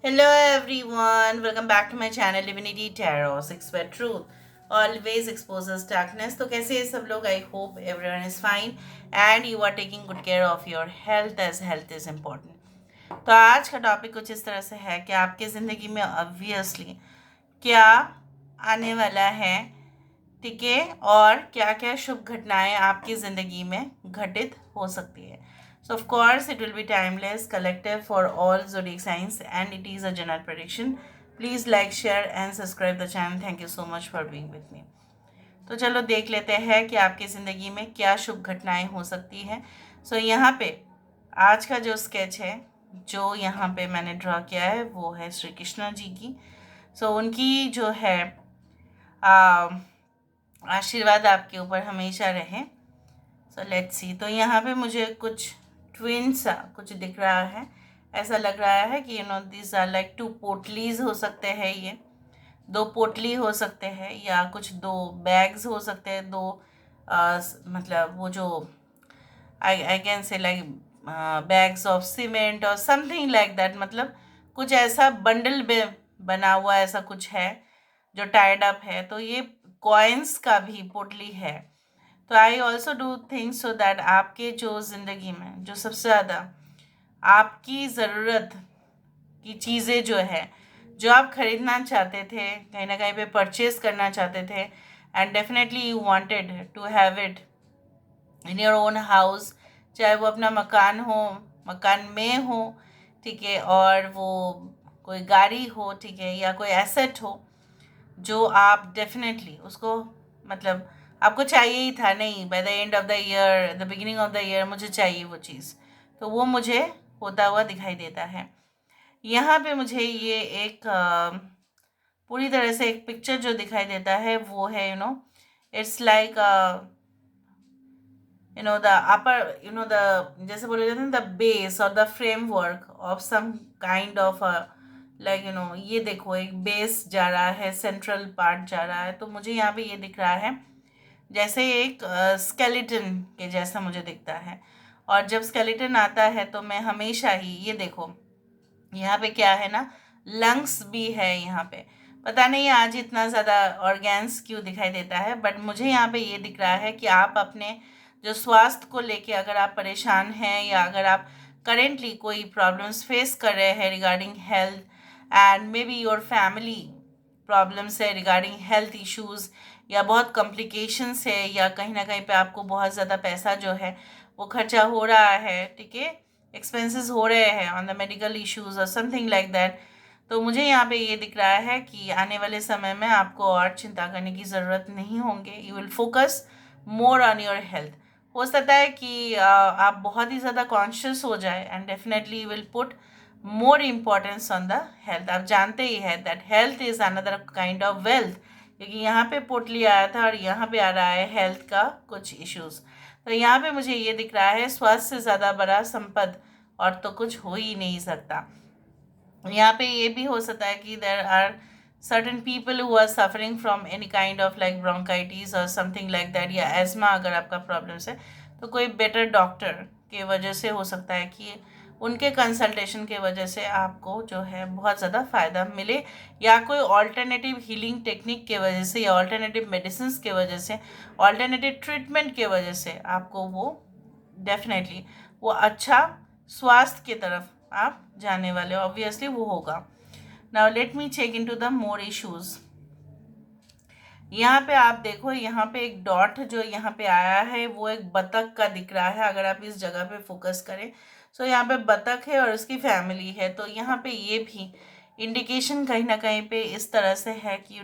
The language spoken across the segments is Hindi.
Hello everyone, welcome back to my channel Divinity Tarot 6 Word Truth. Always exposes darkness. तो कैसे हैं सब लोग? I hope everyone is fine and you are taking good care of your health as health is important. तो आज का टॉपिक कुछ इस तरह से है कि आपकी ज़िंदगी में ऑब्वियसली क्या आने वाला है, ठीक है, और क्या क्या शुभ घटनाएं आपकी ज़िंदगी में घटित हो सकती है. So of course it will be timeless, collective for all zodiac signs and it is a general prediction. Please like, share and subscribe the channel. Thank you so much for being with me. तो चलो देख लेते हैं कि आपकी ज़िंदगी में क्या शुभ घटनाएं हो सकती हैं. सो यहाँ पे आज का जो स्केच है जो यहाँ पे मैंने ड्रॉ किया है वो है श्री कृष्ण जी की. सो उनकी जो है आशीर्वाद आपके ऊपर हमेशा रहे. So let's see. तो यहाँ पे मुझे कुछ ट्विंस कुछ दिख रहा है. ऐसा लग रहा है कि दिस आर लाइक टू पोटलीज हो सकते हैं. ये दो पोटली हो सकते हैं या कुछ दो बैग्स हो सकते हैं. दो मतलब वो जो आई कैन से लाइक बैग्स ऑफ सीमेंट और समथिंग लाइक दैट. मतलब कुछ ऐसा बंडल में बना हुआ ऐसा कुछ है जो टाइड अप है. तो ये कॉइन्स का भी पोटली है. तो I also do thinks so that आपके जो ज़िंदगी में जो सबसे ज़्यादा आपकी ज़रूरत की चीज़ें जो है जो आप ख़रीदना चाहते थे, कहीं ना कहीं पे परचेज़ करना चाहते थे and definitely you wanted to have it in your own house, चाहे वो अपना मकान हो, मकान में हो, ठीक है, और वो कोई गाड़ी हो, ठीक है, या कोई एसेट हो जो आप डेफिनेटली उसको मतलब आपको चाहिए ही था. नहीं, by the end of the year, the beginning of the year मुझे चाहिए वो चीज़. तो वो मुझे होता हुआ दिखाई देता है. यहाँ पे मुझे ये एक पूरी तरह से एक पिक्चर जो दिखाई देता है वो है it's like the upper the जैसे बोले जाते हैं द बेस और the framework of some kind of like ये देखो एक बेस जा रहा है, सेंट्रल पार्ट जा रहा है. तो मुझे यहाँ पे ये दिख रहा है जैसे एक स्केलेटन के जैसा मुझे दिखता है. और जब स्केलेटन आता है तो मैं हमेशा ही ये देखो यहाँ पे क्या है ना, लंग्स भी है यहाँ पे. पता नहीं आज इतना ज़्यादा ऑर्गेन्स क्यों दिखाई देता है, बट मुझे यहाँ पे ये दिख रहा है कि आप अपने जो स्वास्थ्य को लेके अगर आप परेशान हैं या अगर आप करेंटली कोई प्रॉब्लम्स फेस कर रहे हैं regarding health and may be your family problems है रिगार्डिंग हेल्थ इश्यूज़ या बहुत कॉम्प्लिकेशंस है या कहीं ना कहीं पे आपको बहुत ज़्यादा पैसा जो है वो खर्चा हो रहा है, ठीक है, एक्सपेंसेस हो रहे हैं ऑन द मेडिकल इश्यूज और समथिंग लाइक दैट. तो मुझे यहाँ पे ये दिख रहा है कि आने वाले समय में आपको और चिंता करने की ज़रूरत नहीं होंगे. You will focus more on your health. हो सकता है कि आप बहुत ही ज़्यादा कॉन्शियस हो जाए and definitely you will put more importance on the health. आप जानते ही है that health is another kind of wealth. क्योंकि यहाँ पे पोटली आया था और यहाँ पे आ रहा है हेल्थ का कुछ इश्यूज़. तो यहाँ पे मुझे ये दिख रहा है स्वास्थ्य से ज़्यादा बड़ा संपद और तो कुछ हो ही नहीं सकता. यहाँ पे ये भी हो सकता है कि there are certain people who are suffering from any kind of like bronchitis और समथिंग लाइक दैट या एजमा अगर आपका प्रॉब्लम्स है तो कोई बेटर डॉक्टर के वजह से हो सकता है कि उनके कंसल्टेशन के वजह से आपको जो है बहुत ज़्यादा फ़ायदा मिले या कोई ऑल्टरनेटिव हीलिंग टेक्निक के वजह से या ऑल्टरनेटिव मेडिसिन के वजह से, ऑल्टरनेटिव ट्रीटमेंट के वजह से आपको वो डेफिनेटली वो अच्छा स्वास्थ्य की तरफ आप जाने वाले ऑब्वियसली वो होगा. Now let me check into the more issues. यहाँ पे आप देखो, यहाँ पे एक डॉट जो यहाँ पे आया है वो एक बतख का दिख रहा है. अगर आप इस जगह पे फोकस करें तो यहाँ पे बतख है और उसकी फैमिली है. तो यहाँ पे ये भी इंडिकेशन कहीं ना कहीं पे इस तरह से है कि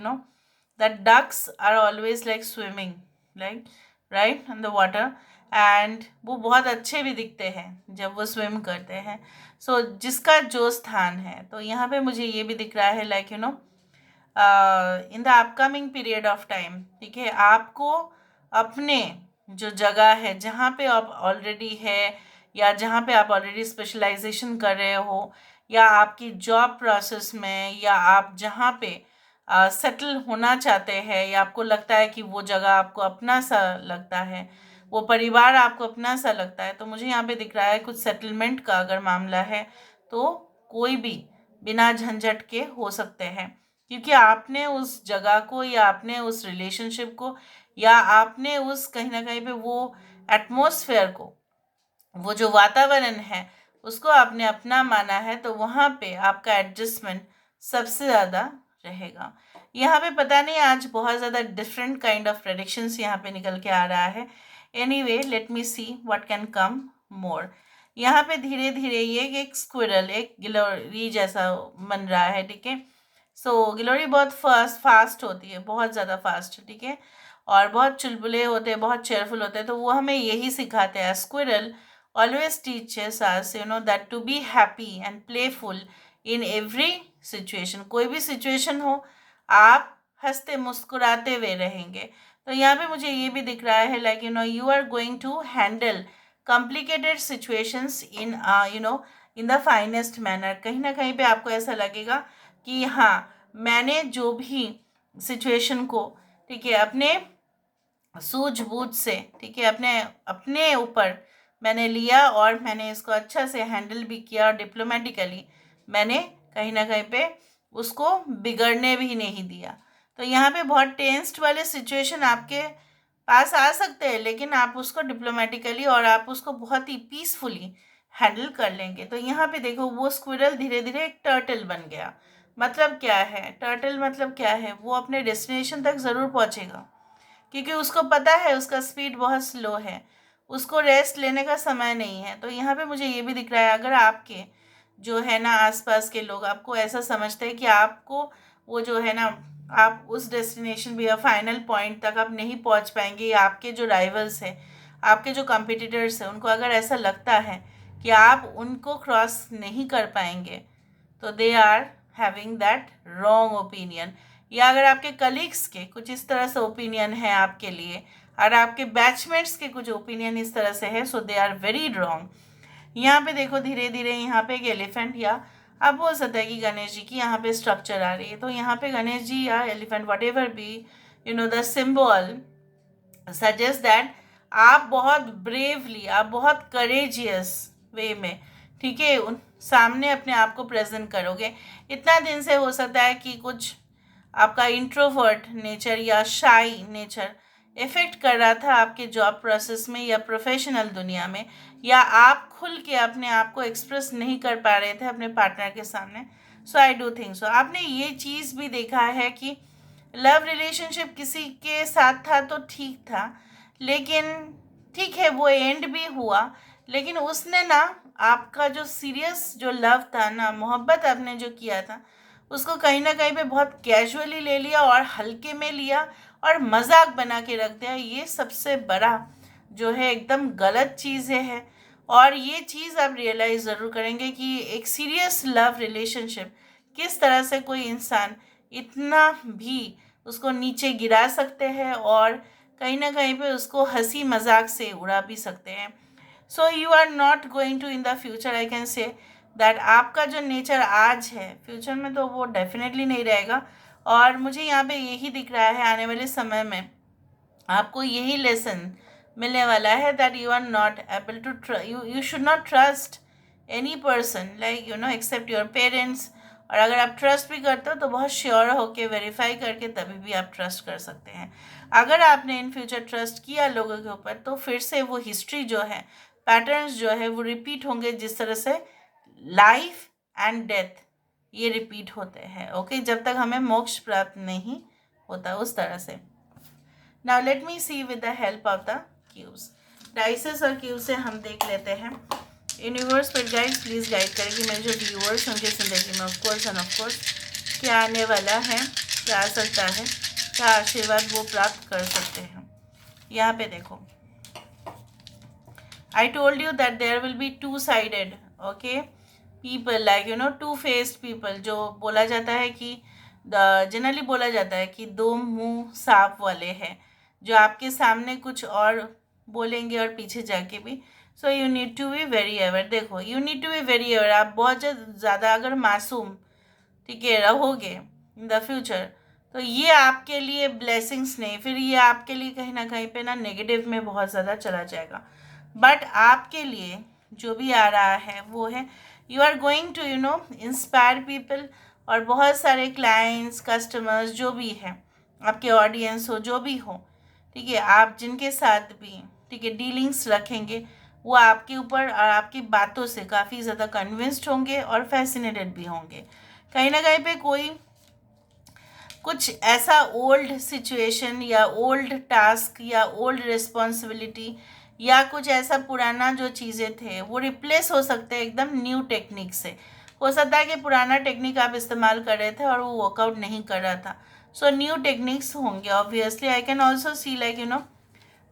that ducks are always like swimming like right in the water and वो बहुत अच्छे भी दिखते हैं जब वो स्विम करते हैं. सो जिसका जो स्थान है, तो यहाँ पे मुझे ये भी दिख रहा है like in the upcoming period of time, ठीक है, आपको अपने जो जगह है जहाँ पे आप ऑलरेडी है या जहाँ पे आप ऑलरेडी स्पेशलाइजेशन कर रहे हो या आपकी जॉब प्रोसेस में या आप जहाँ पे सेटल होना चाहते हैं या आपको लगता है कि वो जगह आपको अपना सा लगता है, वो परिवार आपको अपना सा लगता है. तो मुझे यहाँ पे दिख रहा है कुछ सेटलमेंट का अगर मामला है तो कोई भी बिना झंझट के हो सकते हैं, क्योंकि आपने उस जगह को या आपने उस रिलेशनशिप को या आपने उस कहीं ना कहीं पे वो एटमॉस्फेयर को, वो जो वातावरण है उसको आपने अपना माना है, तो वहाँ पे आपका एडजस्टमेंट सबसे ज़्यादा रहेगा। यहाँ पे पता नहीं आज बहुत ज़्यादा डिफरेंट काइंड ऑफ प्रेडिक्शंस यहाँ पे निकल के आ रहा है। Anyway let me see what can come more. यहाँ पे धीरे धीरे ये एक स्क्विरल एक गिलोरी जैसा बन रहा है, ठीक है। सो गिलोरी बहुत फास्ट होती है, बहुत ज़्यादा फास्ट, ठीक है, और बहुत चुलबुले होते हैं, बहुत चेयरफुल होते हैं। तो वो हमें यही सिखाते हैं, squirrel always teaches us that to be happy and playful in every situation। कोई भी सिचुएशन हो आप हंसते मुस्कुराते हुए रहेंगे। तो यहाँ पे मुझे ये भी दिख रहा है like you are going to handle complicated situations in in the finest manner. कहीं ना कहीं पे आपको ऐसा लगेगा कि हाँ, मैंने जो भी सिचुएशन को, ठीक है, अपने सूझबूझ से, ठीक है, अपने अपने ऊपर मैंने लिया और मैंने इसको अच्छा से हैंडल भी किया और डिप्लोमेटिकली मैंने कहीं ना कहीं पे उसको बिगड़ने भी नहीं दिया। तो यहाँ पे बहुत टेंस्ड वाले सिचुएशन आपके पास आ सकते हैं, लेकिन आप उसको डिप्लोमेटिकली और आप उसको बहुत ही पीसफुली हैंडल कर लेंगे। तो यहाँ पे देखो वो स्क्विरल धीरे धीरे एक टर्टल बन गया। मतलब क्या है टर्टल, मतलब क्या है, वो अपने डेस्टिनेशन तक ज़रूर पहुँचेगा, क्योंकि उसको पता है उसका स्पीड बहुत स्लो है, उसको रेस्ट लेने का समय नहीं है। तो यहाँ पे मुझे ये भी दिख रहा है, अगर आपके जो है ना आसपास के लोग आपको ऐसा समझते हैं कि आपको वो जो है ना आप उस डेस्टिनेशन भी या फाइनल पॉइंट तक आप नहीं पहुँच पाएंगे, या आपके जो राइवल्स हैं, आपके जो कॉम्पिटिटर्स हैं, उनको अगर ऐसा लगता है कि आप उनको क्रॉस नहीं कर पाएंगे, तो they are having that wrong opinion. या अगर आपके कलीग्स के कुछ इस तरह से ओपिनियन है आपके लिए और आपके बैचमेट्स के कुछ ओपिनियन इस तरह से है, सो दे आर वेरी रॉन्ग। यहाँ पे देखो धीरे धीरे यहाँ पे एक एलिफेंट, या आप बोल सकते हैं कि गणेश जी की यहाँ पे स्ट्रक्चर आ रही है। तो यहाँ पे गणेश जी या elephant what ever be the symbol suggest that आप बहुत ब्रेवली, आप बहुत करेजियस वे में, ठीक है, उन सामने अपने आप को प्रेजेंट करोगे। इतना दिन से हो सकता है कि कुछ आपका इंट्रोवर्ट नेचर या शाई नेचर इफेक्ट कर रहा था आपके जॉब प्रोसेस में या प्रोफेशनल दुनिया में, या आप खुल के अपने आप को एक्सप्रेस नहीं कर पा रहे थे अपने पार्टनर के सामने। सो आई डू थिंक सो आपने ये चीज़ भी देखा है कि लव रिलेशनशिप किसी के साथ था तो ठीक था, लेकिन ठीक है वो एंड भी हुआ, लेकिन उसने ना आपका जो सीरियस जो लव था ना, मोहब्बत आपने जो किया था, उसको कहीं ना कहीं पे बहुत कैजुअली ले लिया और हल्के में लिया और मजाक बना के रख दिया। ये सबसे बड़ा जो है एकदम गलत चीज़ है। और ये चीज़ आप रियलाइज़ ज़रूर करेंगे कि एक सीरियस लव रिलेशनशिप किस तरह से कोई इंसान इतना भी उसको नीचे गिरा सकते हैं और कहीं ना कहीं पे उसको हंसी मजाक से उड़ा भी सकते हैं। So you are not going to in the future, I can say that आपका जो नेचर आज है फ्यूचर में तो वो डेफिनेटली नहीं रहेगा। और मुझे यहाँ पे यही दिख रहा है आने वाले समय में आपको यही लेसन मिलने वाला है that you are not able to you should not trust any person like except your parents. और अगर आप ट्रस्ट भी करते हो तो बहुत श्योर होके वेरीफाई करके तभी भी आप ट्रस्ट कर सकते हैं। अगर आपने इन फ्यूचर ट्रस्ट किया लोगों के ऊपर तो फिर से वो हिस्ट्री जो है, पैटर्न्स जो है वो रिपीट होंगे, जिस तरह से लाइफ एंड डेथ ये रिपीट होते हैं। ओके, जब तक हमें मोक्ष प्राप्त नहीं होता उस तरह से। Now let me see with the help of the cubes, dices और क्यूब से हम देख लेते हैं। यूनिवर्स पर गाइड प्लीज़ गाइड करें कि मेरे जो व्यूअर्स उनकी ज़िंदगी में ऑफकोर्स एंड ऑफकोर्स क्या आने वाला है, क्या आ सकता है, क्या आशीर्वाद वो प्राप्त कर सकते हैं। यहाँ पे देखो, I told you that there will be two sided okay people, like two faced people. जो बोला जाता है कि जनरली बोला जाता है कि दो मुंह साफ वाले हैं, जो आपके सामने कुछ और बोलेंगे और पीछे जाके भी। So you need to be very aware. देखो, you need to be very aware. आप बहुत ज़्यादा अगर मासूम, ठीक है, रहोगे इन द फ्यूचर तो ये आपके लिए ब्लेसिंग्स नहीं, फिर ये आपके लिए कहीं ना कहीं पे ना नेगेटिव में बहुत ज़्यादा चला जाएगा। बट आपके लिए जो भी आ रहा है वो है you are going to inspire people, और बहुत सारे क्लाइंट्स, कस्टमर्स, जो भी है, आपके ऑडियंस हो, जो भी हो, ठीक है, आप जिनके साथ भी, ठीक है, डीलिंग्स रखेंगे, वो आपके ऊपर और आपकी बातों से काफ़ी ज़्यादा कन्विंस्ड होंगे और फैसिनेटेड भी होंगे। कहीं ना कहीं पे कोई कुछ ऐसा ओल्ड सिचुएशन या ओल्ड टास्क या ओल्ड रिस्पॉन्सिबिलिटी या कुछ ऐसा पुराना जो चीज़ें थे वो रिप्लेस हो सकते हैं एकदम न्यू टेक्निक से। हो सकता है कि पुराना टेक्निक आप इस्तेमाल कर रहे थे और वो वर्कआउट नहीं कर रहा था, सो न्यू टेक्निक्स होंगे। Obviously I can also see like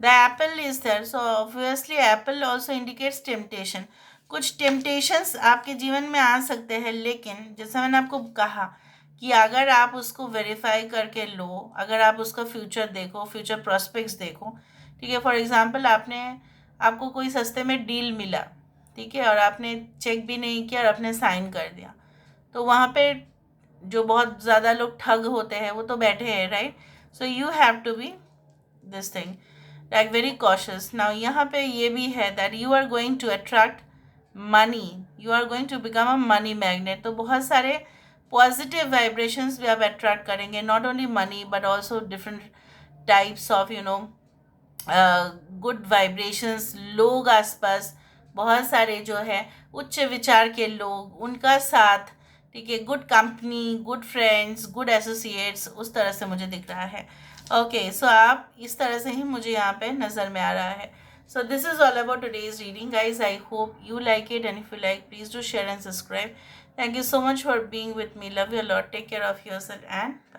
the apple is there, so obviously apple also indicates temptation. कुछ टेम्पटेशंस आपके जीवन में आ सकते हैं, लेकिन जैसे मैंने आपको कहा कि अगर आप उसको वेरीफाई करके लो, अगर आप उसका फ्यूचर देखो, फ्यूचर प्रोस्पेक्ट्स देखो, ठीक है, फॉर एग्जांपल आपको कोई सस्ते में डील मिला, ठीक है, और आपने चेक भी नहीं किया और आपने साइन कर दिया, तो वहाँ पे जो बहुत ज़्यादा लोग ठग होते हैं वो तो बैठे हैं, right? So you have to be this thing like very cautious. Now यहाँ पे ये भी है that you are going to attract money, you are going to become a money magnet. तो बहुत सारे पॉजिटिव वाइब्रेशंस भी आप अट्रैक्ट करेंगे, not only money but also different types of good vibrations. लोग आसपास बहुत सारे जो है उच्च विचार के लोग, उनका साथ, ठीक है, good company, good friends, good associates, उस तरह से मुझे दिख रहा है। ओके, सो आप इस तरह से ही मुझे यहाँ पे नज़र में आ रहा है। So this is all about today's reading, guys. I hope you like it, and if you like, please do share and subscribe. Thank you so much for being with me. Love you a lot. Take care of yourself, and bye.